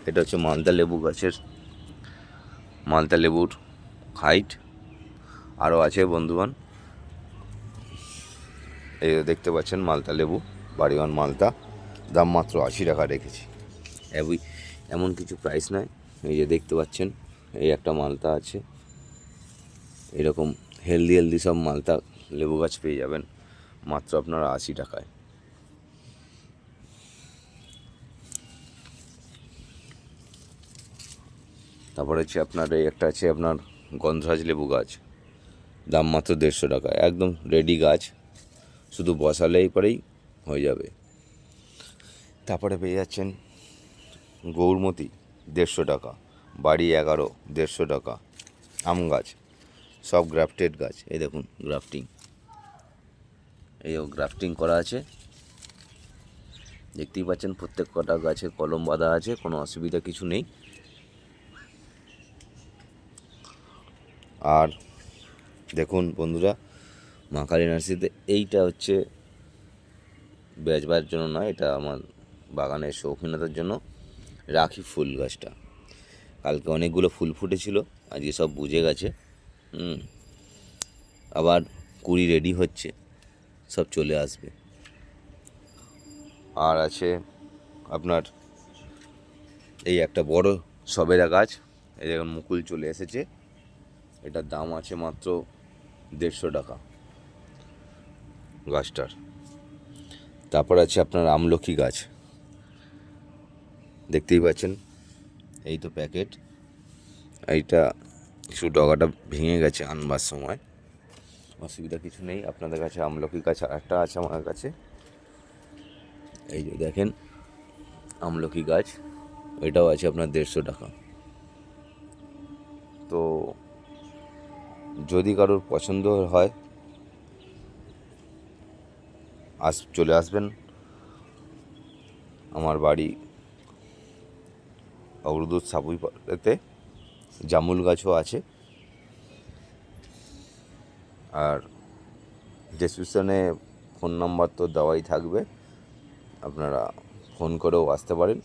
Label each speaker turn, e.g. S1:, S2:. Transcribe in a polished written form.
S1: এটা হচ্ছে মালদা লেবু গাছের মালদা লেবুর হাইট। আরও আছে বন্ধুগণ, এই দেখতে পাচ্ছেন মালদা লেবু, বাড়িওয়ান মালদা, দাম মাত্র 80 টাকা রেখেছি। এমন কিছু প্রাইস নয়। এই যে দেখতে পাচ্ছেন, এই একটা মালতা আছে, এরকম হেলদি সব মালতা লেবু গাছ পেয়ে যাবেন মাত্র আপনারা 80 টাকায়। তারপরে হচ্ছে আপনার এই একটা আছে আপনার গন্ধরাজ লেবু গাছ, দাম মাত্র 150 টাকা, একদম রেডি গাছ, শুধু বসালেই পরেই হয়ে যাবে। তারপরে পেয়ে যাচ্ছেন গৌরমতি 150 টাকা, বাড়ি 11 150 টাকা। আম গাছ সব গ্রাফটেড গাছ, এই দেখুন গ্রাফটিং, এইও গ্রাফটিং করা আছে, দেখতেই পাচ্ছেন প্রত্যেক কটা গাছে কলম বাঁধা আছে, কোনো অসুবিধা কিছু নেই। আর দেখুন বন্ধুরা, মা কালী নার্সারিতে এইটা হচ্ছে বেচবার জন্য নয়, এটা আমার বাগানের শৌখিনতার জন্য রাখি ফুল গাছটা। কালকে অনেকগুলো ফুল ফুটেছিল, আজকে সব বুঝে গেছে, আবার কুড়ি রেডি হচ্ছে, সব চলে আসবে। আর আছে আপনার এই একটা বড় সবেদা গাছ, এই দেখুন মুকুল চলে এসেছে, এটার দাম আছে মাত্র 150 টাকা গাছটার। তারপর আছে আপনার আমলকি গাছ, দেখতেই পাচ্ছেন, এই তো প্যাকেট, এইটা কিছু ডগাটা ভেঙে গেছে আনবার সময়, অসুবিধা কিছু নেই। আপনাদের কাছে আমলকি গাছ একটা আছে আমার কাছে, এই যে দেখেন আমলকি গাছ, এটাও আছে আপনার 150 টাকা। তো যদি কারোর পছন্দ হয় চলে আসবেন আমার বাড়ি অগ্রদূত সাপুইপাড়াতে। জামুল গাছও আছে, আর ডেসক্রিপশনে ফোন নাম্বার তো দেওয়াই থাকবে, আপনারা ফোন করেও আসতে পারেন।